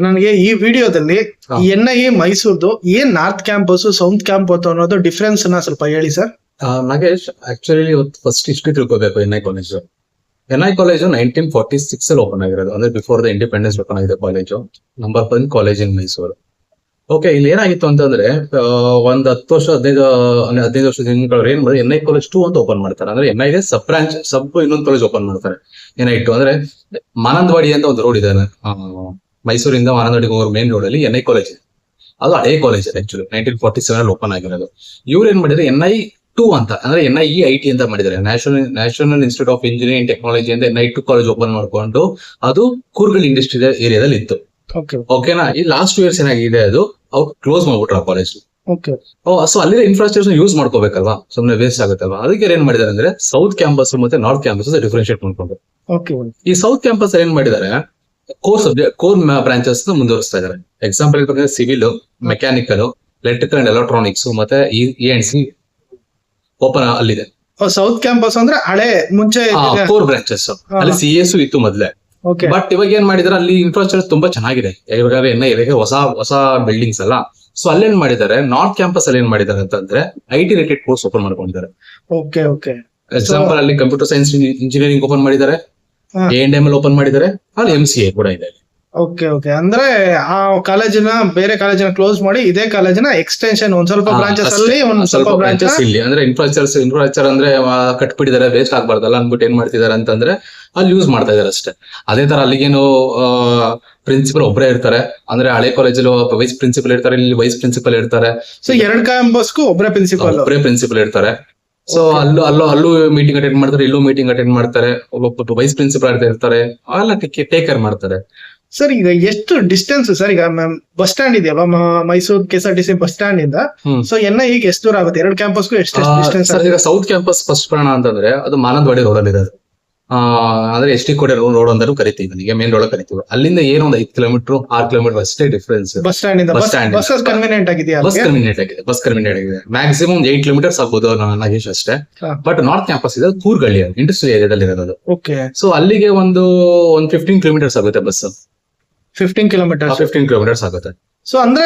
ನನಗೆ ಈ ವಿಡಿಯೋದಲ್ಲಿ NIE ಮೈಸೂರ್ದು ಏನ್ ನಾರ್ತ್ ಕ್ಯಾಂಪಸ್ ಸೌತ್ ಕ್ಯಾಂಪಸ್ ಅನ್ನೋದು ಡಿಫ್ರೆನ್ಸ್ ನ ಸ್ವಲ್ಪ ಹೇಳಿ sir. Nagesh, actually first history ತಿಳ್ಕೋಬೇಕು. NIE ಕಾಲೇಜು 1946 ಅಲ್ಲಿ ಓಪನ್ ಆಗಿರೋದು, ಅಂದ್ರೆ ಬಿಫೋರ್ ದ ಇಂಡಿಪೆಂಡೆನ್ಸ್ ಓಪನ್ ಆಗಿದೆ ಕಾಲೇಜು. ನಂಬರ್ 1 ಕಾಲೇಜ್ ಇನ್ ಮೈಸೂರು. ಓಕೆ, ಇಲ್ಲಿ ಏನಾಗಿತ್ತು ಅಂತಂದ್ರೆ ಒಂದ್ 10 ವರ್ಷ 15 ವರ್ಷದ ಹಿಂದ್ಗಳು ಏನ್ ಮಾಡಿ NIE ಕಾಲೇಜ್ 2 ಅಂತ ಓಪನ್ ಮಾಡ್ತಾರೆ. ಅಂದ್ರೆ NIE ಸಬ್ ಇನ್ನೊಂದು ಕಾಲೇಜ್ ಓಪನ್ ಮಾಡ್ತಾರೆ. NIE 2 ಅಂದ್ರೆ ಮಾನಂದವಾಡಿ ಅಂತ ಒಂದು ರೋಡ್ ಇದೆ, ಮೈಸೂರಿಂದ ಮಾನಂದವಾಡಿಗೆ ಹೋಗೋ ಮೇನ್ ರೋಡ್ ಅಲ್ಲಿ NIE ಕಾಲೇಜ್ ಇದೆ. ಅದು ಹಳೆ ಕಾಲೇಜ್ ಆಕ್ಚುಲಿ 1947 ಅಲ್ಲಿ ಓಪನ್ ಆಗಿರೋದು. ಇವ್ರು ಏನ್ ಮಾಡಿದ್ರೆ NIE 2 ಅಂತ ಅಂದ್ರೆ NIE IT ಅಂತ ಮಾಡಿದ್ದಾರೆ, national institute of engineering technology ಅಂತ NIE 2 ಕಾಲೇಜ್ ಓಪನ್ ಮಾಡ್ಕೊಂಡು ಅದು ಕೂರ್ಗಲ್ ಇಂಡಸ್ಟ್ರಿಯಲ್ ಏರಿಯಾದಲ್ಲಿ ಇತ್ತು. ಓಕೆನಾ. ಈ ಲಾಸ್ಟ್ 2 ಇಯರ್ಸ್ ಏನಾಗಿದೆ, ಅದು ಅವ್ರು ಕ್ಲೋಸ್ ಮಾಡ್ಬಿಟ್ರು ಆ ಕಾಲೇಜ್. ಸೊ ಅಲ್ಲಿ ಇನ್ಫ್ರಾಸ್ಟ್ರಕ್ಚರ್ ಯೂಸ್ ಮಾಡ್ಕೋಬೇಕಲ್ವಾ, ಸುಮ್ಮನೆ ವೇಸ್ಟ್ ಆಗುತ್ತಲ್ವಾ. ಅದಕ್ಕೆ ಏನ್ ಮಾಡಿದಾರೆ ಅಂದ್ರೆ ಸೌತ್ ಕ್ಯಾಂಪಸ್ ಮತ್ತೆ ನಾರ್ತ್ ಕ್ಯಾಂಪಸ್ ಡಿಫ್ರೆನ್ಶಿಯೇಟ್ ಮಾಡ್ಕೊಂಡು ಈ ಸೌತ್ ಕ್ಯಾಂಪಸ್ ಏನ್ ಮಾಡಿದ್ದಾರೆ, ಕೋರ್ ಬ್ರಾಂಚಸ್ ಮುಂದುವರಿಸ್ತಾ ಇದಾರೆ. ಎಕ್ಸಾಂಪಲ್ ಹೇಳ್ಬೇಕಂದ್ರೆ civil, mechanical, electrical and electronics ಮತ್ತೆ ENC ಓಪನ್ ಅಲ್ಲಿದೆ. ಸೌತ್ ಕ್ಯಾಂಪಸ್ ಅಂದ್ರೆ ಹಳೆ ಮುಂಚೆ ಕೋರ್ ಬ್ರಾಂಚಸ್ ಅಲ್ಲಿ CS ಇತ್ತು ಮೊದ್ಲೇ. ಬಟ್ ಇವಾಗ ಏನ್ ಮಾಡಿದಾರೆ, ಅಲ್ಲಿ ಇನ್ಫ್ರಾಸ್ಟ್ರಕ್ಚರ್ ತುಂಬಾ ಚೆನ್ನಾಗಿದೆ. ಇವಾಗ NIE ಹೊಸ ಬಿಲ್ಡಿಂಗ್ಸ್ ಅಲ್ಲ. ಸೊ ಅಲ್ಲೇನ್ ಮಾಡಿದ್ದಾರೆ, ನಾರ್ತ್ ಕ್ಯಾಂಪಸ್ ಅಲ್ಲಿ ಏನ್ ಮಾಡಿದ್ದಾರೆ ಅಂತಂದ್ರೆ IT ರಿಲೇಟೆಡ್ ಕೋರ್ಸ್ ಓಪನ್ ಮಾಡ್ಕೊಂಡಿದ್ದಾರೆ. ಎಕ್ಸಾಂಪಲ್ ಅಲ್ಲಿ ಕಂಪ್ಯೂಟರ್ ಸೈನ್ಸ್ ಇಂಜಿನಿಯರಿಂಗ್ ಓಪನ್ ಮಾಡಿದ್ದಾರೆ, A&M ಓಪನ್ ಮಾಡಿದ್ದಾರೆ, ಅಲ್ಲಿ MCA ಕೂಡ ಇದೆ. ಅಂದ್ರೆ ಆ ಕಾಲೇಜಿನ ಬೇರೆ ಕಾಲೇಜಿನ ಕ್ಲೋಸ್ ಮಾಡಿ ಇದೇ ಕಾಲೇಜಿನ ಎಕ್ಸ್ಟೆನ್ಷನ್ ಒಂದ್ ಸ್ವಲ್ಪ ಬ್ರಾಂಚಸ್ ಅಲ್ಲಿ ಸ್ವಲ್ಪ ಬ್ರಾಂಚಸ್ ಇಲ್ಲಿ ಅಂದ್ರೆ ಇನ್ಫ್ರಾಸ್ಟ್ರಕ್ಚರ್ ಅಂದ್ರೆ ಕಟ್ಬಿಟ್ಟಿದ್ದಾರೆ, ವೇಸ್ಟ್ ಆಗ್ಬಾರ್ದಲ್ಲ ಅನ್ಬಿಟ್ಟು ಏನ್ ಮಾಡ್ತಿದ್ದಾರೆ ಅಂತಂದ್ರೆ ಅಲ್ಲಿ ಯೂಸ್ ಮಾಡ್ತಾ ಇದಾರೆ ಅಷ್ಟೇ. ಅದೇ ತರ ಅಲ್ಲಿಗೇನು ಪ್ರಿನ್ಸಿಪಲ್ ಒಬ್ಬರೇ ಇರ್ತಾರೆ, ಅಂದ್ರೆ ಹಳೆ ಕಾಲೇಜಲ್ಲಿ ವೈಸ್ ಪ್ರಿನ್ಸಿಪಲ್ ಇರ್ತಾರೆ, ಇಲ್ಲಿ ವೈಸ್ ಪ್ರಿನ್ಸಿಪಲ್ ಇರ್ತಾರೆ. ಸೊ ಎರಡು ಕ್ಯಾಂಪಸ್ಗೂ ಒಬ್ಬರೇ ಪ್ರಿನ್ಸಿಪಲ್ ಇರ್ತಾರೆ. ಸೊ ಅಲ್ಲೂ ಮೀಟಿಂಗ್ ಅಟೆಂಡ್ ಮಾಡ್ತಾರೆ, ಇಲ್ಲೂ ಮೀಟಿಂಗ್ ಅಟೆಂಡ್ ಮಾಡ್ತಾರೆ. ಒಬ್ಬ ವೈಸ್ ಪ್ರಿನ್ಸಿಪಲ್ ಇರ್ತಾರೆ, ಎಲ್ಲ ಟೇಕ್ ಕೇರ್ ಮಾಡ್ತಾರೆ. ಸರ್ ಈಗ ಎಷ್ಟು ಡಿಸ್ಟೆನ್ಸ್ ಸರ್, ಈಗ ಬಸ್ ಸ್ಟ್ಯಾಂಡ್ ಇದೆಯಲ್ವಾ ಮೈಸೂರು KSRTC ಬಸ್ ಸ್ಟ್ಯಾಂಡ್ ಇಂದ ಸೊ NIE ಎಷ್ಟು ದೂರ ಆಗುತ್ತೆ, ಎರಡು ಕ್ಯಾಂಪಸ್ಗೂ ಎಷ್ಟು ಡಿಸ್ಟೆನ್ಸ್? ಈಗ ಸೌತ್ ಕ್ಯಾಂಪಸ್ ಫಸ್ಟ್ ಬರೋಣ ಅಂತಂದ್ರೆ ಅದು ಮಾನಂದವಾಡಿ ರೋಡ್ ಅಲ್ಲಿ ಇದೆ. ಅಂದ್ರೆ ST ಕೋಟೆ ರೋಡ್ ಅಂತಾನು ಕರಿತೀವಿ, ಈಗ ಮೇನ್ ರೋಡ್ ಕರಿತೀವಿ. ಅಲ್ಲಿಂದ ಏನೋ ಒಂದು 5 ಕಿಲೋಮೀಟರ್ 6 ಕಿಲೋಮೀಟರ್ ಅಷ್ಟೇ ಡಿಫ್ರೆನ್ಸ್. ಬಸ್ ಸ್ಟ್ಯಾಂಡ್ ಇಂದ ಬಸ್ ಕನ್ವೀನಿಯಂಟ್ ಆಗಿದೆ. ಬಸ್ ಕನ್ವೀನಿಯಂಟ್ ಆಗಿದೆ. ಮ್ಯಾಕ್ಸಿಮಮ್ 8 ಕಿಲೋಮೀಟರ್ಸ್ ಆಗ್ಬೋದು ನಾಗೇಶ್ ಅಷ್ಟೇ. ಬಟ್ ನಾರ್ತ್ ಕ್ಯಾಂಪಸ್ ಇದೆ ಕೂರ್ಗಳ್ಳಿ ಇಂಡಸ್ಟ್ರಿಯಲ್ ಏರಿಯಾದಲ್ಲಿ ಇರೋದು. ಸೊ ಅಲ್ಲಿಗೆ ಒಂದು 15 ಕಿಲೋಮೀಟರ್ಸ್ ಆಗುತ್ತೆ ಬಸ್. 15 ಕಿಲೋಮೀಟರ್ಸ್ ಆಗುತ್ತೆ. ಸೊ ಅಂದ್ರೆ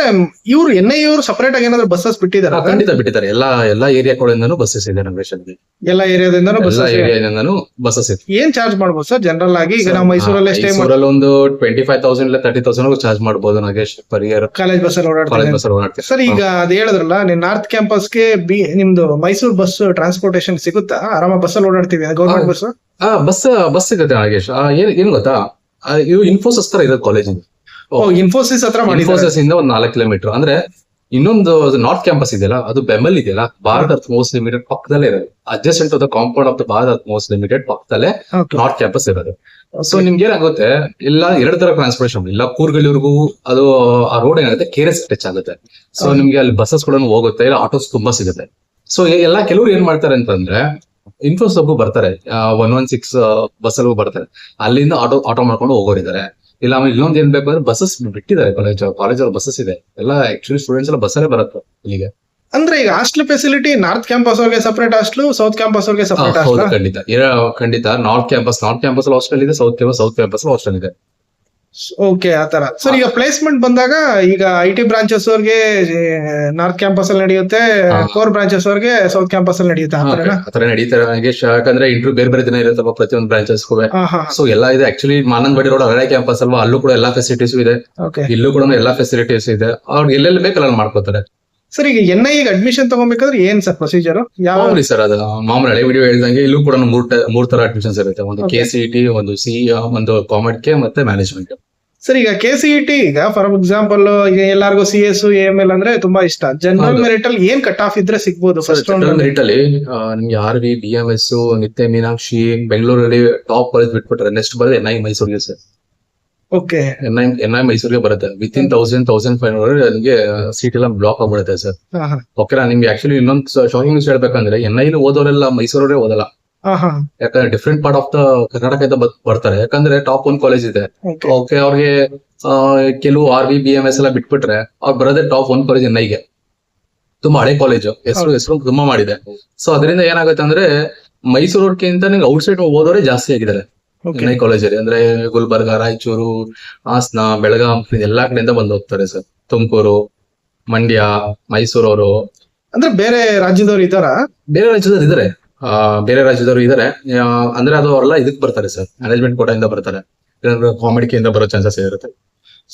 ಇವ್ರು NIE ಇವರು ಸಪರೇಟ್ ಆಗಿ ಏನಾದ್ರು ಬಸ್ಸಸ್ ಬಿಟ್ಟಿದ್ದಾರೆ? ಖಂಡಿತ ಬಿಟ್ಟಿದ್ದಾರೆ. ಎಲ್ಲಾ ಏರಿಯಾ ಕಡೆಯಿಂದನೂ ಬಸ್ಸಸ್ ಇದೆ ನರೇಶ್ ಅಲ್ಲಿ. ಎಲ್ಲ ಏರಿಯಾದಿಂದನೂ ಬಸ್ಸಸ್ ಇದೆ. ಏನ್ ಚಾರ್ಜ್ ಮಾಡಬಹುದು ಸರ್ ಜನರಲ್ ಆಗಿ? ಈಗ ನಾವು ಮೈಸೂರಲ್ಲೇ ಸ್ಟೇ ಮಾಡೋದ್ರಲ್ಲಿ ಒಂದು 25,000 ಇಲ್ಲ 30,000 ಚಾರ್ಜ್ ಮಾಡಬಹುದು Nagesh per year. College bus ಅಲ್ಲಿ ಓಡಾಡ್ತಾರೆ ಸರ್. ಈಗ ಅದ್ ಹೇಳಿದ್ರಲ್ಲ ನೀವು ನಾರ್ತ್ ಕ್ಯಾಂಪಸ್ಗೆ ನಿಮ್ದು ಮೈಸೂರು ಬಸ್ ಟ್ರಾನ್ಸ್ಪೋರ್ಟೇಶನ್ ಸಿಗುತ್ತಾ? ಆರಾಮ ಬಸ್ ಅಲ್ಲಿ ಓಡಾಡ್ತೀವಿ ಗೌರ್ಮೆಂಟ್ ಬಸ್? ಬಸ್ ಸಿಗುತ್ತೆ ನಾಗೇಶ್. ಏನ್ ಗೊತ್ತಾ, ಇದು ಇನ್ಫೋಸಿಸ್ ತರ ಇರೋದು ಕಾಲೇಜ್. ಇನ್ಫೋಸಿಸ್ ಹತ್ರ ಇನ್ಫೋಸಿಸ್ ಇಂದ ಒಂದು 4 ಕಿಲೋಮೀಟರ್. ಅಂದ್ರೆ ಇನ್ನೊಂದು ನಾರ್ತ್ ಕ್ಯಾಂಪಸ್ ಇದೆಯಲ್ಲ, ಅದು ಬೆಮಲ್ ಇದೆಯಲ್ಲ, ಭಾರತ್ ಅರ್ತ್ ಮೋಸ್ಟ್ ಲಿಮಿಟೆಡ್ ಪಕ್ಕದಲ್ಲೇ ಇರೋದು. Adjacent to the compound of the Bharat earth ಮೋಸ್ಟ್ ಲಿಮಿಟೆಡ್ ಪಕ್ಕದಲ್ಲೇ ನಾರ್ತ್ ಕ್ಯಾಂಪಸ್ ಇರೋದು. ಸೊ ನಿಮ್ಗೆ ಏನಾಗುತ್ತೆ, ಇಲ್ಲ 2 ತರ ಟ್ರಾನ್ಸ್ಪೋರ್ಟೇಷನ್, ಇಲ್ಲ ಕೂರ್ಗಲ್ಲಿವರೆಗೂ ಅದು ಆ ರೋಡ್ ಏನಾಗುತ್ತೆ KRS ಟಚ್ ಆಗುತ್ತೆ. ಸೊ ನಿಮ್ಗೆ ಅಲ್ಲಿ ಬಸ್ಸಸ್ ಕೂಡ ಹೋಗುತ್ತೆ, ಇಲ್ಲ ಆಟೋಸ್ ತುಂಬಾ ಸಿಗುತ್ತೆ. ಸೊ ಕೆಲವರು ಏನ್ ಮಾಡ್ತಾರೆ ಅಂತಂದ್ರೆ ಇನ್ಫೋಸಿಸ್ ಬರ್ತಾರೆ, 116 ಬಸ್ ಅಲ್ಲೂ ಬರ್ತಾರೆ, ಅಲ್ಲಿಂದ ಆಟೋ ಮಾಡ್ಕೊಂಡು ಹೋಗೋರಿದ್ದಾರೆ. ಇಲ್ಲ ಆಮೇಲೆ ಇನ್ನೊಂದು ಏನ್ ಬೇಕು ಅಂದ್ರೆ ಬಸ್ಸಸ್ ಬಿಟ್ಟಿದ್ದಾರೆ. ಕಾಲೇಜಲ್ಲಿ ಬಸ್ಸಸ್ ಇದೆ. ಎಲ್ಲ ಆಕ್ಚುಲಿ ಸ್ಟೂಡೆಂಟ್ಸ್ ಎಲ್ಲ ಬಸ್ಸಲ್ಲೇ ಬರುತ್ತೆ ಇಲ್ಲಿಗೆ. ಅಂದ್ರೆ ಈಗ ಹಾಸ್ಟೆಲ್ ಫೆಸಿಲಿಟಿ ನಾರ್ತ್ ಕ್ಯಾಂಪಸ್ ಅವ್ರಿಗೆ ಸಪರೇಟ್ ಹಾಸ್ಟೆಲ್, ಸೌತ್ ಕ್ಯಾಂಪಸ್ ಅವ್ರಿಗೆ ಸಪರೇಟ್ ಹಾಸ್ಟೆಲ್? ಖಂಡಿತ. ನಾರ್ತ್ ಕ್ಯಾಂಪಸ್ ಅಲ್ಲಿ ಹಾಸ್ಟೆಲ್ ಇದೆ, ಸೌತ್ ಕ್ಯಾಂಪಸ್ ಹಾಸ್ಟೆಲ್ ಇದೆ. ಓಕೆ, ಆತರ. ಸರ್ ಈಗ ಪ್ಲೇಸ್ಮೆಂಟ್ ಬಂದಾಗ ಈಗ IT ಬ್ರಾಂಚಸ್ ಅವ್ರಿಗೆ ನಾರ್ತ್ ಕ್ಯಾಂಪಸ್ ಅಲ್ಲಿ ನಡೆಯುತ್ತೆ, ಕೋರ್ ಬ್ರಾಂಚಸ್ ಅವ್ರಿಗೆ ಸೌತ್ ಕ್ಯಾಂಪಸ್ ಅಲ್ಲಿ ನಡೆಯುತ್ತೆ. ಆತರ ನಡೀತಾರೆ ನಾಗೇಶ್. ಯಾಕಂದ್ರೆ ಇಂಟರ್ವ್ಯೂ ಬೇರೆ ದಿನ ಇರುತ್ತಲ್ಲ ಪ್ರತಿಯೊಂದು ಬ್ರಾಂಚಸ್. ಸೊ ಎಲ್ಲ ಇದೆ ಆಕ್ಚುಲಿ. ಮಾನಂದವಾಡಿ ರೋಡ್ ಹಳೆ ಕ್ಯಾಂಪಸ್ ಅಲ್ವಾ, ಅಲ್ಲೂ ಕೂಡ ಎಲ್ಲಾ ಫೆಸಿಲಿಟೀಸ್ ಇದೆ, ಇಲ್ಲೂ ಕೂಡ ಎಲ್ಲಾ ಫೆಸಿಲಿಟೀಸ್ ಇದೆ. ಅವ್ರಿಗೆ ಎಲ್ಲೆಲ್ಲಿ ಬೇಕಲ್ಲ ಮಾಡ್ಕೋತಾರೆ. ಸರ್ ಈಗ NIE ಅಡ್ಮಿಷನ್ ತಗೋಬೇಕಾದ್ರೆ ಏನ್ ಸರ್ ಪ್ರೊಸೀಜರ್? ಯಾವ್ರಿ ಸರ್? ಅದು ಮಾಮೂಲಿ ಹಳೆ ವಿಡಿಯೋ ಹೇಳ್ದಂಗೆ ಇಲ್ಲೂ ಕೂಡ 3 ತರ ಅಡ್ಮಿಷನ್ಸ್ ಇರುತ್ತೆ. ಒಂದು KCET, ಒಂದು CE, ಒಂದು ಕಾಮೆಡ್ಗೆ ಮತ್ತೆ ಮ್ಯಾನೇಜ್ಮೆಂಟ್. ಸರ್ ಈಗ KCET, ಈಗ ಫಾರ್ ಎಕ್ಸಾಂಪಲ್ ಈಗ ಎಲ್ಲಾರ್ಗು CS AML ಅಂದ್ರೆ ತುಂಬಾ ಇಷ್ಟ. ಜನರಲ್ ಮೆರಿಟ್ ಅಲ್ಲಿ ಏನ್ ಕಟ್ ಆಫ್ ಇದ್ರೆ ಸಿಗ್ಬೋದು? ಜನರಲ್ ಮೆರಿಟ್ ಅಲ್ಲಿ ನಿಮ್ಗೆ RV, BMS, ನಿತ್ಯ ಮೀನಾಕ್ಷಿ, ಬೆಂಗಳೂರಲ್ಲಿ ಟಾಪ್ ಕಾಲೇಜ್ ಬಿಟ್ಬಿಟ್ರೆ ನೆಕ್ಸ್ಟ್ ಬರೋದು NIE ಮೈಸೂರಿಗೆ ಸರ್. ಓಕೆ, NIE ಮೈಸೂರಿಗೆ ಬರುತ್ತೆ. ವಿತಿನ್ 1,500 ನಿಮ್ಗೆ ಸೀಟ್ ಎಲ್ಲ ಬ್ಲಾಕ್ ಆಗ್ಬಿಡುತ್ತೆ ಸರ್. ಓಕೆನಾ. ನಿಮ್ಗೆ ಆಕ್ಚುಲಿ ಇನ್ನೊಂದು ಶಾಕಿಂಗ್ ನ್ಯೂಸ್ ಹೇಳ್ಬೇಕಂದ್ರೆ NIE ಓದೋರೆಲ್ಲ ಮೈಸೂರವರೇ ಓದಲ್ಲ. ಯಾಕಂದ್ರೆ ಡಿಫ್ರೆಂಟ್ ಪಾರ್ಟ್ ಆಫ್ ದ ಕರ್ನಾಟಕದಿಂದ ಬರ್ತಾರೆ. ಯಾಕಂದ್ರೆ ಟಾಪ್ 1 ಕಾಲೇಜ್ ಇದೆ. ಓಕೆ, ಅವ್ರಿಗೆ ಕೆಲವು RV, BMS ಎಲ್ಲ ಬಿಟ್ಬಿಟ್ರೆ ಅವ್ರು ಬರೋದೇ ಟಾಪ್ 1 ಕಾಲೇಜ್ NIE. ತುಂಬಾ ಹಳೆ ಕಾಲೇಜು, ಹೆಸರು ತುಂಬಾ ಮಾಡಿದೆ. ಸೊ ಅದರಿಂದ ಏನಾಗುತ್ತೆ ಅಂದ್ರೆ ಮೈಸೂರಿಗಿಂತ ನಿಮ್ಗೆ ಔಟ್ ಸೈಡ್ ಓದೋರೆ ಜಾಸ್ತಿ ಆಗಿದ್ದಾರೆ. Okay. NI ಕಾಲೇಜಲ್ಲಿ ಅಂದ್ರೆ ಗುಲ್ಬರ್ಗ, ರಾಯಚೂರು, ಹಾಸನ, ಬೆಳಗಾಂ ಎಲ್ಲಾ ಕಡೆಯಿಂದ ಬಂದು ಹೋಗ್ತಾರೆ ಸರ್. ತುಮಕೂರು, ಮಂಡ್ಯ, ಮೈಸೂರವರು, ಅಂದ್ರೆ ಬೇರೆ ರಾಜ್ಯದವ್ರು ಇದ್ದಾರ? ಬೇರೆ ರಾಜ್ಯದವ್ರು ಇದಾರೆ. ಬೇರೆ ರಾಜ್ಯದವರು ಇದಾರೆ. ಅಂದ್ರೆ ಅದು ಅವರೆಲ್ಲ ಇದಕ್ ಬರ್ತಾರೆ ಸರ್, ಮ್ಯಾನೇಜ್ಮೆಂಟ್ ಕೋಟಾದಿಂದ ಬರ್ತಾರೆ. ಕಾಮಿಡಿಯಿಂದ ಬರೋ ಚಾನ್ಸಸ್ ಇರುತ್ತೆ.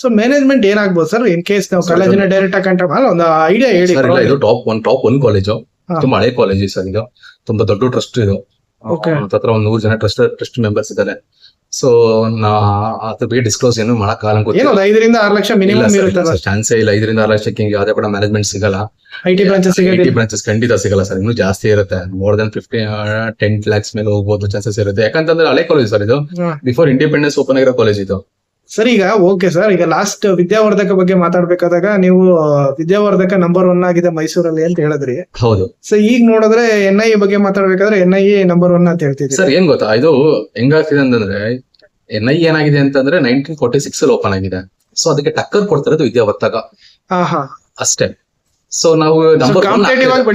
ಸೊ ಮ್ಯಾನೇಜ್ಮೆಂಟ್ ಏನಾಗ್ಬೋದು ಸರ್ ಇನ್ ಕೇಸ್ ನಾವು ಕಾಲೇಜಿನ ಡೈರೆಕ್ಟ್ ಆಗಿ ಕಾಂಟ್ಯಾಕ್ಟ್ ಅಲ್ಲ ಒಂದು ಐಡಿಯಾ ಹೇಳಿ. ಸರ್ ಇಲ್ಲ, ಇದು ಟಾಪ್ ಒನ್ ಕಾಲೇಜು. ತುಂಬಾ ಹಳೆ ಕಾಲೇಜ್ ಸರ್. ಇದು ತುಂಬಾ ದೊಡ್ಡ ಟ್ರಸ್ಟ್ ಇದು. Okay. ಹತ್ರ ಒಂದ್ 100 ಜನ ಟ್ರಸ್ಟ್ ಮೆಂಬರ್ಸ್ ಇದ್ದಾರೆ. ಸೊ ಅದ್ರ ಬಗ್ಗೆ ಡಿಸ್ಕ್ಲೋಸ್ ಏನು ಮಾಡಕ್ಕಾಗಲ್ಲ. ಏನೋ 5 ರಿಂದ 6 ಲಕ್ಷ ಮಿನಿಮಮ್ ಇರುತ್ತೆ. ಚಾನ್ಸೇ ಇಲ್ಲ. 5 ರಿಂದ 6 ಲಕ್ಷಕ್ಕೆ ಯಾವ್ದೇ ಕೂಡ ಮ್ಯಾನೇಜ್ಮೆಂಟ್ ಸಿಗಲ್ಲ. ಐಟಿ ಬ್ರಾಂಚಸ್ ಬ್ರಾಂಚಸ್ ಖಂಡಿತ ಸಿಗಲ್ಲ ಸರ್. ಇನ್ನೂ ಜಾಸ್ತಿ ಇರುತ್ತೆ. ಮೋರ್ ದನ್ 10 lakhs ಮೇಲೆ ಹೋಗ್ಬೋದು ಚಾನ್ಸಸ್ ಇರುತ್ತೆ. ಯಾಕಂತಂದ್ರೆ ಹಳೆ ಕಾಲೇಜ್ ಸರ್ ಇದು. ಬಿಫೋರ್ ಇಂಡಿಪೆಂಡೆನ್ಸ್ ಓಪನ್ ಆಗಿರೋ ಕಾಲೇಜ್ ಇದು. ಸರ್ ಈಗ ಓಕೆ ಸರ್, ಈಗ ಲಾಸ್ಟ್ ವಿದ್ಯಾವರ್ಧಕ ಬಗ್ಗೆ ಮಾತಾಡ್ಬೇಕಾದಾಗ ನೀವು ವಿದ್ಯಾವರ್ಧಕ ನಂಬರ್ 1 ಆಗಿದೆ ಮೈಸೂರಲ್ಲಿ ಅಂತ ಹೇಳಿದ್ರಿ. ಹೌದು. ಸೊ ಈಗ ನೋಡಿದ್ರೆ NI ಬಗ್ಗೆ ಮಾತಾಡ್ಬೇಕಾದ್ರೆ NI ನಂಬರ್ 1 ಅಂತ ಹೇಳ್ತಿದ್ರಿ ಸರ್. ಏನ್ ಗೊತ್ತಾ, ಇದು ಹೆಂಗಾಗ್ತಿದೆ ಅಂತಂದ್ರೆ NI ಏನಾಗಿದೆ ಅಂತಂದ್ರೆ 1946 ಅಲ್ಲಿ ಓಪನ್ ಆಗಿದೆ. ಸೊ ಅದಕ್ಕೆ ಟಕ್ಕರ್ ಕೊಡ್ತಾ ಇರೋದು ವಿದ್ಯಾವರ್ಧಕ ಅಷ್ಟೇ. ಸೊ ನಾವು ಕಾಂಪಿಟೇಟಿವ್ ಆಗಿ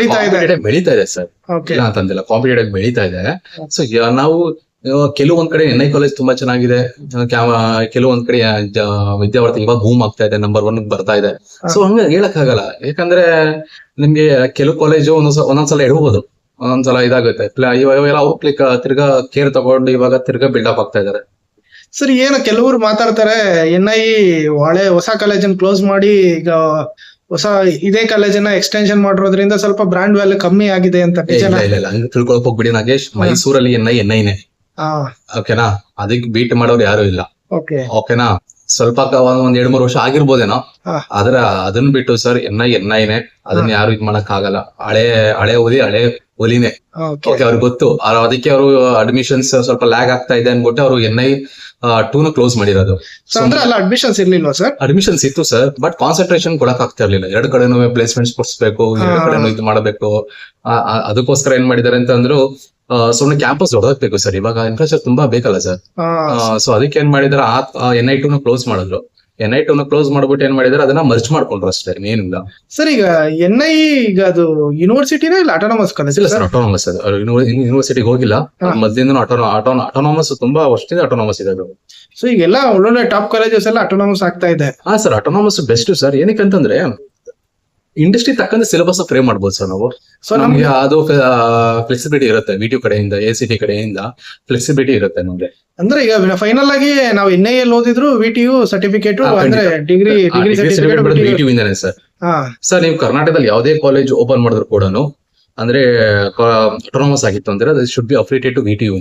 ಬೆಳೀತಾ ಇದೆ ಸರ್. ಇಲ್ಲ ಅಂತಂದಿಲ್ಲ, ಕಾಂಪಿಟೇಟಿವ್ ಆಗಿ ಬೆಳೀತಾ ಇದೆ. ಸೊ ನಾವು ಕೆಲವೊಂದ್ ಕಡೆ NI ಕಾಲೇಜ್ ತುಂಬಾ ಚೆನ್ನಾಗಿದೆ. ಕೆಲವೊಂದ್ ಕಡೆ ವಿದ್ಯಾವರ್ಧಕ ಇವಾಗ ಬೂಮ್ ಆಗ್ತಾ ಇದೆ, ನಂಬರ್ 1 ಬರ್ತಾ ಇದೆ. ಸೊ ಹಂಗ ಹೇಳಕ್ ಆಗಲ್ಲ. ಯಾಕಂದ್ರೆ ನಿಮ್ಗೆ ಕೆಲವು ಕಾಲೇಜು ಒಂದೊಂದ್ಸಲ ಇಡಬಹುದು, ಒಂದೊಂದ್ಸಲ ಇದಾಗುತ್ತೆ. ಇವಾಗೆಲ್ಲ ಔಟ್ಲಿಕ್ ತಿರ್ಗಾ ಕೇರ್ ತಗೊಂಡು ಇವಾಗ ತಿರ್ಗಾ ಬಿಲ್ಡಪ್ ಆಗ್ತಾ ಇದಾರೆ. ಸರಿ, ಏನೋ ಕೆಲವರು ಮಾತಾಡ್ತಾರೆ NI ಹೊಸ ಕಾಲೇಜನ್ನು ಕ್ಲೋಸ್ ಮಾಡಿ ಈಗ ಹೊಸ ಇದೇ ಕಾಲೇಜನ್ನ ಎಕ್ಸ್ಟೆನ್ಷನ್ ಮಾಡಿರೋದ್ರಿಂದ ಸ್ವಲ್ಪ ಬ್ರಾಂಡ್ ವ್ಯಾಲ್ಯೂ ಕಮ್ಮಿ ಆಗಿದೆ ಅಂತ. ಇಲ್ಲ ಹಂಗ ತಿಳ್ಕೊಳಕ್ ಹೋಗ್ಬಿಡಿ ನಾಗೇಶ್. ಮೈಸೂರಲ್ಲಿ NIನೇ ಓಕೆನಾ, ಅದಕ್ಕೆ ಬೀಟ್ ಮಾಡೋರು ಯಾರು ಇಲ್ಲ. ಓಕೆನಾ, ಸ್ವಲ್ಪ ಒಂದ್ 2-3 ವರ್ಷ ಆಗಿರ್ಬೋದೇನೋ. ಆದ್ರೆ ಅದನ್ನ ಬಿಟ್ಟು ಸರ್ NIನೇ, ಅದನ್ನ ಯಾರು ಇದ್ ಮಾಡಕ್ ಆಗಲ್ಲ. ಹಳೆ ಓದಿ ಹಳೆ ಒಲಿನೇ. ಓಕೆ, ಅವ್ರಿಗೆ ಗೊತ್ತು. ಅದಕ್ಕೆ ಅವರು ಅಡ್ಮಿಷನ್ಸ್ ಸ್ವಲ್ಪ ಲ್ಯಾಗ್ ಆಗ್ತಾ ಇದೆ ಅನ್ಬಿಟ್ಟು ಅವರು NI 2 ಕ್ಲೋಸ್ ಮಾಡಿರೋದು. ಅಡ್ಮಿಷನ್ಸ್ ಇರ್ಲಿಲ್ವಾ ಸರ್? ಅಡ್ಮಿಷನ್ಸ್ ಇತ್ತು ಸರ್, ಬಟ್ ಕಾನ್ಸಂಟ್ರೇಷನ್ ಕೊಡಕ್ ಆಗ್ತಾ ಇರ್ಲಿಲ್ಲ. 2 ಕಡೆನೂ ಪ್ಲೇಸ್ಮೆಂಟ್ಸ್ ಕೊಡ್ಸ್ಬೇಕು, 2 ಕಡೆನೂ ಇದು ಮಾಡಬೇಕು. ಅದಕ್ಕೋಸ್ಕರ ಏನ್ ಮಾಡಿದಾರೆ ಅಂತಂದ್ರು, ಸುಮ್ಮನೆ ಕ್ಯಾಂಪಸ್ ದೊಡ್ಡದಾಗ್ಬೇಕು ಸರ್. ಇವಾಗ ಇನ್ಫ್ರಾಸ್ಟ್ರಕ್ಚರ್ ತುಂಬಾ ಬೇಕಲ್ಲ ಸರ್. ಸೊ ಅದಕ್ಕೆ ಏನ್ ಮಾಡಿದಾರೆ, NI 2 ಕ್ಲೋಸ್ ಮಾಡಿದ್ರು. NI 2 ಕ್ಲೋಸ್ ಮಾಡ್ಬಿಟ್ಟು ಏನ್ ಮಾಡಿದಾರೆ, ಅದನ್ನ ಮರ್ಜ್ ಮಾಡ್ಕೊಂಡ್ರು ಅಷ್ಟೇ, ಏನಿಲ್ಲ. ಸರ್ ಈಗ NI ಈಗ ಅದು ಯೂನಿವರ್ಸಿಟಿನ ಇಲ್ಲ ಆಟೋನಮಸ್ ಕಾಲೇಜ್? ಇಲ್ಲ ಸರ್, ಆಟೋನಮಸ್. ಯೂನಿವರ್ಸಿಟಿಗೆ ಹೋಗಿಲ್ಲ, ಮೊದಲಿಂದ ಆಟೋನಮಸ್ ತುಂಬಾ ವರ್ಷದಿಂದ ಆಟೋನಮಸ್ ಇದೆ ಅದು. ಸೊ ಈಗೆಲ್ಲ ಒಳ್ಳೊಳ್ಳೆ ಟಾಪ್ ಕಾಲೇಜಸ್ ಎಲ್ಲ ಆಟೋನಮಸ್ ಆಗ್ತಾ ಇದೆ. Sir, autonomous best sir. ಏನಕ್ಕೆ ಅಂತಂದ್ರೆ ಇಂಡಸ್ಟ್ರಿ ತಕ್ಕಂತೆ ಸಿಲೆಬಸ್ ಫ್ರೇಮ್ ಮಾಡ್ಬೋದು ಸರ್ ನಾವು. ಸೊ ನಮ್ಗೆ ಅದು ಫ್ಲೆಕ್ಸಿಬಿಲಿಟಿ ಇರುತ್ತೆ. VTU ಕಡೆಯಿಂದ, ACT ಕಡೆಯಿಂದ ಫ್ಲೆಕ್ಸಿಬಿಲಿಟಿ ಇರುತ್ತೆ ನಮ್ಗೆ. ಅಂದ್ರೆ ಈಗ ಫೈನಲ್ ಆಗಿ ನಾವು NI ಅಲ್ಲಿ ಓದಿದ್ರು VTU ಸರ್ಟಿಫಿಕೇಟ್ ಅಂದ್ರೆ ಡಿಗ್ರಿ ಸರ್ಟಿಫಿಕೇಟ್ VTU ಇಂದಾನೆ ಸರ್. ಸರ್, ನೀವು ಕರ್ನಾಟಕದಲ್ಲಿ ಯಾವುದೇ ಕಾಲೇಜ್ ಓಪನ್ ಮಾಡಿದ್ರು ಕೂಡ ಅಂದ್ರೆ ಆಟೋನಮಸ್ ಆಗಿತ್ತು ಅಂದ್ರೆ ಅದು should be affiliated to VTU.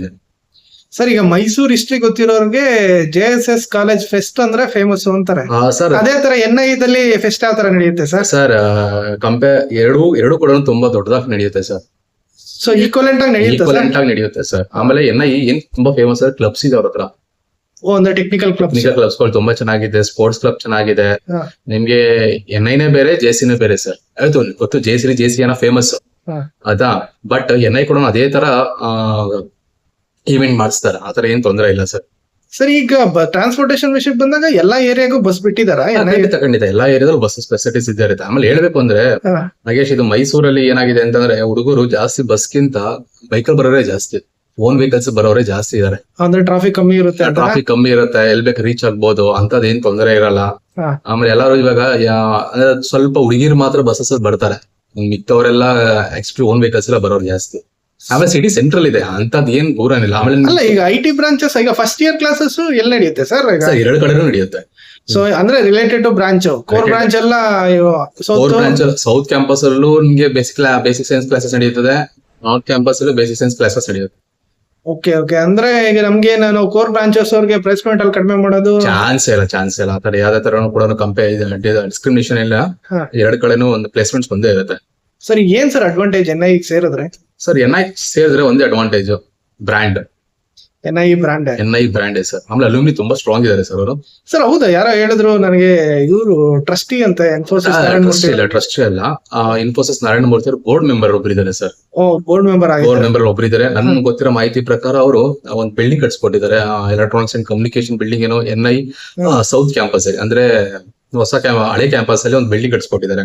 Sir, ಈಗ ಮೈಸೂರು ಹಿಸ್ಟ್ರಿ ಗೊತ್ತಿರೋರಿಗೆ JSS ಕಾಲೇಜ್ ಫೆಸ್ಟ್ ಅಂದ್ರೆ ಫೇಮಸ್ ಅಂತಾರೆ. ಅದೇ ತರ NI ದಲ್ಲಿ ಫೆಸ್ಟ್ ಯಾವ ತರ ನಡೆಯುತ್ತೆ ಸರ್? ಸರ್, ಎರಡು ಕೂಡ ತುಂಬಾ ದೊಡ್ಡದಾಗಿ ನಡೆಯುತ್ತೆ ಸರ್. ಸೊ ಈಕ್ವಲೆಂಟ್ ಆಗಿ ನಡೆಯುತ್ತೆ ಸರ್. ಆಮೇಲೆ NI ಏನ್ ತುಂಬಾ ಫೇಮಸ್ ಸರ್, ಕ್ಲಬ್ಸ್ ಇದೆ ಅವ್ರ ಹತ್ರ. ಒಂದು ಟೆಕ್ನಿಕಲ್ ಕ್ಲಬ್ಸ್ ಗಳು ತುಂಬಾ ಚೆನ್ನಾಗಿದೆ. ಸ್ಪೋರ್ಟ್ಸ್ ಕ್ಲಬ್ ಚೆನ್ನಾಗಿದೆ. ನಿಮ್ಗೆ NIನೇ ಬೇರೆ, JCನೇ ಬೇರೆ ಸರ್. ಆಯ್ತು, ಗೊತ್ತು JC ಏನೋ ಫೇಮಸ್ ಅದಾ. ಬಟ್ NI ಕೂಡ ಅದೇ ತರ ಈವೆಂಟ್ ಮಾಡಿಸ್ತಾರೆ. ಆತರ ಏನ್ ತೊಂದರೆ ಇಲ್ಲ ಸರ್. ಸರ್, ಈಗ ಟ್ರಾನ್ಸ್ಪೋರ್ಟೇಶನ್ ವಿಷಯಕ್ಕೆ ಬಂದಾಗ ಎಲ್ಲಾ ಏರಿಯಾಗೂ ಬಸ್ ಬಿಟ್ಟಿದಾರ? ಖಂಡಿತ ಎಲ್ಲಾ ಏರಿಯಾದಲ್ಲೂ ಬಸ್ ಫೆಸಿಲಿಟೀಸ್ ಇದ್ದೇ ಇರುತ್ತೆ. ಆಮೇಲೆ ಹೇಳ್ಬೇಕು ಅಂದ್ರೆ ನಾಗೇಶ್, ಇದು ಮೈಸೂರಲ್ಲಿ ಏನಾಗಿದೆ ಅಂತಂದ್ರೆ ಹುಡುಗರು ಜಾಸ್ತಿ ಬಸ್ಗಿಂತ ಬೈಕಲ್ ಬರೋರೇ ಜಾಸ್ತಿ, ಓನ್ ವೆಹಿಕಲ್ಸ್ ಬರೋರೇ ಜಾಸ್ತಿ ಇದಾರೆ. ಅಂದ್ರೆ ಟ್ರಾಫಿಕ್ ಕಮ್ಮಿ ಇರುತ್ತೆ, ಎಲ್ ಬೇಕು ರೀಚ್ ಆಗ್ಬೋದು, ಅಂತದ್ ಏನ್ ತೊಂದರೆ ಇರಲ್ಲ. ಆಮೇಲೆ ಎಲ್ಲಾರು ಇವಾಗ ಸ್ವಲ್ಪ ಹುಡುಗಿರು ಮಾತ್ರ ಬಸ್ಸಸ್ ಬರ್ತಾರೆ. ಮಿಕ್ಕವರೆಲ್ಲ ಆಕ್ಚುಲಿ ಓನ್ ವೆಹಿಕಲ್ಸ್ ಎಲ್ಲ ಬರೋರು ಜಾಸ್ತಿ. ಆಮೇಲೆ ಸಿಟಿ ಸೆಂಟ್ರಲ್ ಇದೆ, ಅಂತದ್ ಏನ್ ದೂರನಿಲ್ಲ. ಆಮೇಲೆ ಈಗ IT ಬ್ರಾಂಚಸ್ ಈಗ ಫಸ್ಟ್ ಇಯರ್ ಕ್ಲಾಸಸ್ ಎಲ್ಲ ನಡೆಯುತ್ತೆ ಸರ್? 2 ಕಡೆನೂ ನಡೆಯುತ್ತೆ. ಸೊ ಅಂದ್ರೆ related to branch, core branch ಎಲ್ಲ ಸೌತ್ ಕ್ಯಾಂಪಸ್ ಅಲ್ಲೂ ನಿಮ್ಗೆ ಬೇಸಿಕ್ ಸೈನ್ಸ್ ಕ್ಲಾಸಸ್ ನಡೆಯುತ್ತದೆ. ನಾರ್ತ್ ಕ್ಯಾಂಪಸ್ ಅಲ್ಲೂ ಬೇಸಿಕ್ ಸೈನ್ಸ್ ಕ್ಲಾಸಸ್ ನಡೆಯುತ್ತೆ. ಓಕೆ, ಅಂದ್ರೆ ಈಗ ನಮ್ಗೆ ನಾನು ಕೋರ್ ಬ್ರಾಂಚಸ್ ಅವ್ರಿಗೆ ಪ್ಲೇಸ್ಮೆಂಟ್ ಅಲ್ಲಿ ಕಡಿಮೆ ಮಾಡೋದು ಚಾನ್ಸ್ ಇಲ್ಲ. ಆತರ ಯಾವ್ದೇ ತರ ಕೂಡ ಡಿಸ್ಕ್ರಿಮಿನೇಷನ್ ಇಲ್ಲ. 2 ಕಡೆನೂ ಒಂದು ಪ್ಲೇಸ್ಮೆಂಟ್ಸ್ ಬಂದೇ ಇರುತ್ತೆ. ಸರ್, ಏನ್ ಸರ್ ಅಡ್ವಾಂಟೇಜ್ NI ಸೇರಿದ್ರೆ? ಸರ್, NI ಸೇರಿದ್ರೆ ಒಂದೇ advantage, brand. NI brand sir. ಆಮೇಲೆ ಅಲ್ಯೂಮಿನಿ ತುಂಬಾ ಸ್ಟ್ರಾಂಗ್ ಇದಾರೆ ಸರ್ ಅವರು. ಸರ್, ಹೌದಾ? ಯಾರೋ ಹೇಳಿದ್ರು ನನಗೆ ಇವರು ಟ್ರಸ್ಟಿ ಅಂತ. ಟ್ರಸ್ಟಿ ಅಲ್ಲ, ಇನ್ಫೋಸಿಸ್ ನಾರಾಯಣ ಮೂರ್ತಿ ಅವರು ಬೋರ್ಡ್ ಮೆಂಬರ್ ಒಬ್ರು ಇದಾರೆ ಸರ್. ಬೋರ್ಡ್ ಮೆಂಬರ್ ಒಬ್ರು ಇದಾರೆ. ನನ್ಗೆ ಗೊತ್ತಿರೋ ಮಾಹಿತಿ ಪ್ರಕಾರ ಅವರು ಒಂದು ಬಿಲ್ಡಿಂಗ್ ಕಟ್ಸ್ಕೊಟ್ಟಿದ್ದಾರೆ, ಎಲೆಕ್ಟ್ರಾನಿಕ್ಸ್ ಅಂಡ್ ಕಮ್ಯುನಿಕೇಶನ್ ಬಿಲ್ಡಿಂಗ್ ಏನೋ NI ಸೌತ್ ಕ್ಯಾಂಪಸ್ ಅಲ್ಲಿ, ಅಂದ್ರೆ ಹಳೆ ಕ್ಯಾಂಪಸ್ ಅಲ್ಲಿ ಒಂದು ಬಿಲ್ಡಿಂಗ್ ಕಟ್ಸ್ಕೊಟ್ಟಿದ್ದಾರೆ.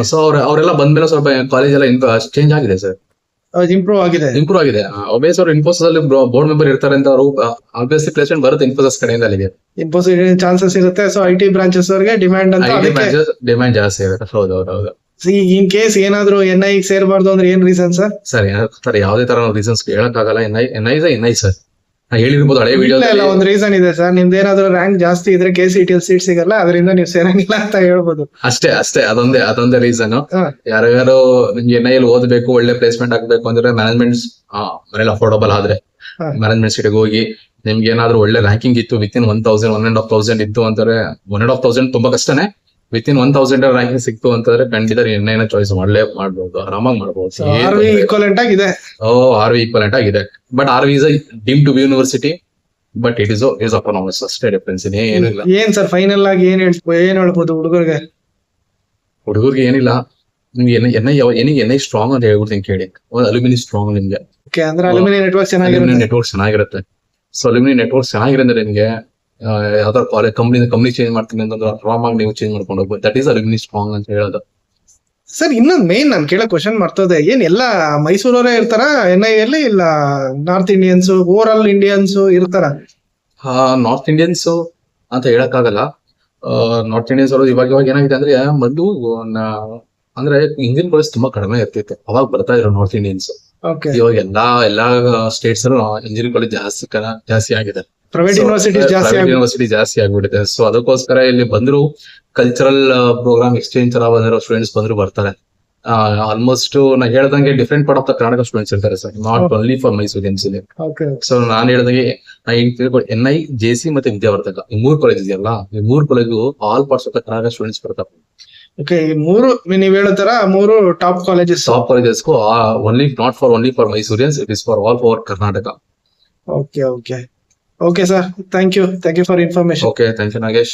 ಸೊ ಅವರೆಲ್ಲ ಬಂದ್ಮೇಲೆ ಸ್ವಲ್ಪ ಕಾಲೇಜ್ ಎಲ್ಲ ಚೇಂಜ್ ಆಗಿದೆ ಸರ್. ಇಂಪ್ರೂವ್ ಆಗಿದೆ. ಇಂಪ್ರೂವ್ ಆಗಿದೆ. ಒಬೇಸ್ ಅವರು ಇನ್ಫೋಸಿಸ್ ಅಲ್ಲಿ ಬೋರ್ಡ್ ಮೆಂಬರ್ ಇರ್ತಾರೆ ಅಂತ ಅವರು ಆಬ್ವಿಯಸ್ಲಿ ಪ್ಲೇಸ್ಮೆಂಟ್ ಬರುತ್ತೆ ಇನ್ಫೋಸಿಸ್ ಕಡೆಯಿಂದ ಅಲ್ಲಿಗೆ. ಇನ್ಫೋಸಿಸ್ ಚಾನ್ಸಸ್ ಇರುತ್ತೆ. ಸೊ ಐಟಿ ಬ್ರಾಂಚಸ್ ಅವ್ರಿಗೆ ಡಿಮ್ಯಾಂಡ್ ಅಂತ ಅದಕ್ಕೆ ಡಿಮ್ಯಾಂಡ್ ಜಾಸ್ತಿ ಇರುತ್ತೆ. ಹೌದು. ಇನ್ ಕೇಸ್ ಏನಾದ್ರು NI ಸೇರ್ಬಾರ್ದು ಅಂದ್ರೆ ಏನ್ ರೀಸನ್ ಸರ್? ಸರ್ ಯಾವುದೇ ತರ ರೀಸನ್ಸ್ ಹೇಳಕ್ಕಾಗಲ್ಲ. NI ಸರ್ ಹೇಳಿರ್ಬೋದು ಹಳೆ ವಿಡಿಯೋ ಇಲ್ಲ ಒಂದ್ ರೀಸನ್ ಇದೆ ಸರ್. ನಿಮ್ದು ಏನಾದ್ರು ರ್ಯಾಂಕ್ ಜಾಸ್ತಿ ಇದ್ರೆ KCET ಸೀಟ್ ಸಿಗಲ್ಲ, ಅದರಿಂದ ನೀವು ಸೇರಂಗಿಲ್ಲ ಅಂತ ಹೇಳ್ಬೋದು. ಅಷ್ಟೇ ಅದೊಂದೇ ರೀಸನ್. ಯಾರ್ಯಾರು ನಿಮ್ಗೆ NI ಅಲ್ಲಿ ಓದಬೇಕು, ಒಳ್ಳೆ ಪ್ಲೇಸ್ಮೆಂಟ್ ಆಗ್ಬೇಕು ಅಂದ್ರೆ ಮ್ಯಾನೇಜ್ಮೆಂಟ್ ಮನೇಲಿ ಅಫೋರ್ಡಬಲ್ ಆದ್ರೆ ಮ್ಯಾನೇಜ್ಮೆಂಟ್ ಸೀಟ್ಗೆ ಹೋಗಿ ನಿಮ್ಗೆ ಏನಾದ್ರು ಒಳ್ಳೆ ರ್ಯಾಂಕಿಂಗ್ ಇತ್ತು ವಿತಿನ್ 1,000 1,500 ಇತ್ತು ಅಂತಾರೆ 1,500 ತುಂಬಾ ಕಷ್ಟನೇ. ವಿತಿನ್ 1,000 ರ್ಯಾಂಕಿಂಗ್ ಸಿಕ್ತು ಅಂತಂದ್ರೆ ಖಂಡಿತ NI ಚಾಯ್ಸ್ ಮಾಡ್ಬೋದು, ಆರಾಮಾಗಿ ಮಾಡ್ಬೋದು. ಈಕ್ವಲೆಂಟ್ ಆಗಿದೆ. RV ಈಕ್ವಲೆಂಟ್ ಆಗಿದೆ. But RV is deem to be university, but it is autonomous. ಅಷ್ಟೇ ಡಿಫ್ರೆನ್ಸ್, ಏನು ಇಲ್ಲ. ಏನ್ ಸರ್ ಫೈನಲ್ ಆಗಿ ಏನ್ ಹೇಳ್ಬೋದು ಹುಡುಗರಿಗೆ ಏನಿಲ್ಲ. ನಿಮ್ಗೆ NI ಸ್ಟ್ರಾಂಗ್ ಅಂತ ಹೇಳ್ಬಿಡ್ತೀನಿ ಕೇಳಿ. ಒಂದು ಅಲ್ಯೂಮಿನಿ ಸ್ಟ್ರಾಂಗ್ ನಿಮ್ಗೆ ಅಂದ್ರೆ ಅಲ್ಯೂಮಿನಿ ನೆಟ್ವರ್ಕ್ ಚೆನ್ನಾಗಿರುತ್ತೆ. ಸೊ ಅಲ್ಯೂಮಿನಿ ನೆಟ್ವರ್ಕ್ ಚೆನ್ನಾಗಿರುತ್ತೆ ನಿಮ್ಗೆ. ಯಾವ್ದಾದ್ರು ಕಾಲೇಜ್ ಕಂಪ್ನಿ ಚೇಂಜ್ ಮಾಡ್ತೀನಿ ಅಂತಂದ್ರೆ ಆರಾಮಾಗಿ ನೀವು ಚೇಂಜ್ ಮಾಡ್ಕೊಂಡು ಹೋಗ್ಬೋದು. ದಟ್ ಈಸ್ ಅಲ್ಯೂಮಿನಿ ಸ್ಟ್ರಾಂಗ್ ಅಂತ ಹೇಳೋದು. ಸರ್ ಇನ್ನೊಂದ್ ಮೇನ್ ನಾನು ಕೇಳೋ ಕ್ವಶನ್ ಮರ್ತೋದೆ. ಏನ್ ಎಲ್ಲಾ ಮೈಸೂರವರೇ ಇರ್ತಾರ NI ಅಲ್ಲಿ, ಇಲ್ಲ north Indians over all Indians ಇರ್ತಾರ? ನಾರ್ತ್ ಇಂಡಿಯನ್ಸ್ ಅಂತ ಹೇಳಕ್ಕಾಗಲ್ಲ. ನಾರ್ತ್ ಇಂಡಿಯನ್ಸ್ ಅವರು ಇವಾಗ ಏನಾಗಿದೆ ಅಂದ್ರೆ ಮೊದಲು ಅಂದ್ರೆ ಇಂಜಿನ್ ಕಾಲೇಜ್ ತುಂಬಾ ಕಡಿಮೆ ಇರ್ತಿತ್ತು, ಅವಾಗ ಬರ್ತಾ ಇದ್ರು ನಾರ್ತ್ ಇಂಡಿಯನ್ಸ್. ಇವಾಗ ಎಲ್ಲಾ ಸ್ಟೇಟ್ಸ್ ಅಲ್ಲೂ ಇಂಜಿನಿಯರಿಂಗ್ ಕಾಲೇಜ್ ಜಾಸ್ತಿ ಆಗಿದೆ. ಪ್ರೈವೇಟ್ ಯೂನಿವರ್ಸಿಟಿ ಜಾಸ್ತಿ ಆಗ್ಬಿಟ್ಟಿದೆ. ಸೊ ಅದಕ್ಕೋಸ್ಕರ ಇಲ್ಲಿ ಬಂದ್ರು ಕಲ್ಚರಲ್ ಪ್ರೋಗ್ರಾಮ್ ಎಕ್ಸ್ಚೇಂಜ್ ತರ ಬಂದಿರೋ ಸ್ಟೂಡೆಂಟ್ಸ್ ಬರ್ತಾರೆ. ಆಲ್ಮೋಸ್ಟ್ ನಾ ಹೇಳ್ದಂಗೆ different part of the Karnataka students ಇರ್ತಾರೆ sir, not only for Mysoreans ಇಲ್ಲಿ. ಸೊ ನಾನು ಹೇಳ್ದಂಗೆ NI, JC ಮತ್ತೆ ವಿದ್ಯಾವರ್ಧಕ ಈ 3 ಕಾಲೇಜ್ ಇದೆಯಲ್ಲ, ಈ 3 college all parts of the Karnataka students ಬರ್ತಾರೆ. ಈ 3 ನೀವ್ ಹೇಳೋ ತರ 3 top colleges only not for only for ಮೈಸೂರಿಯನ್ಸ್, it is for all for Karnataka. Okay sir, thank you for information. Okay, thank you Nagesh.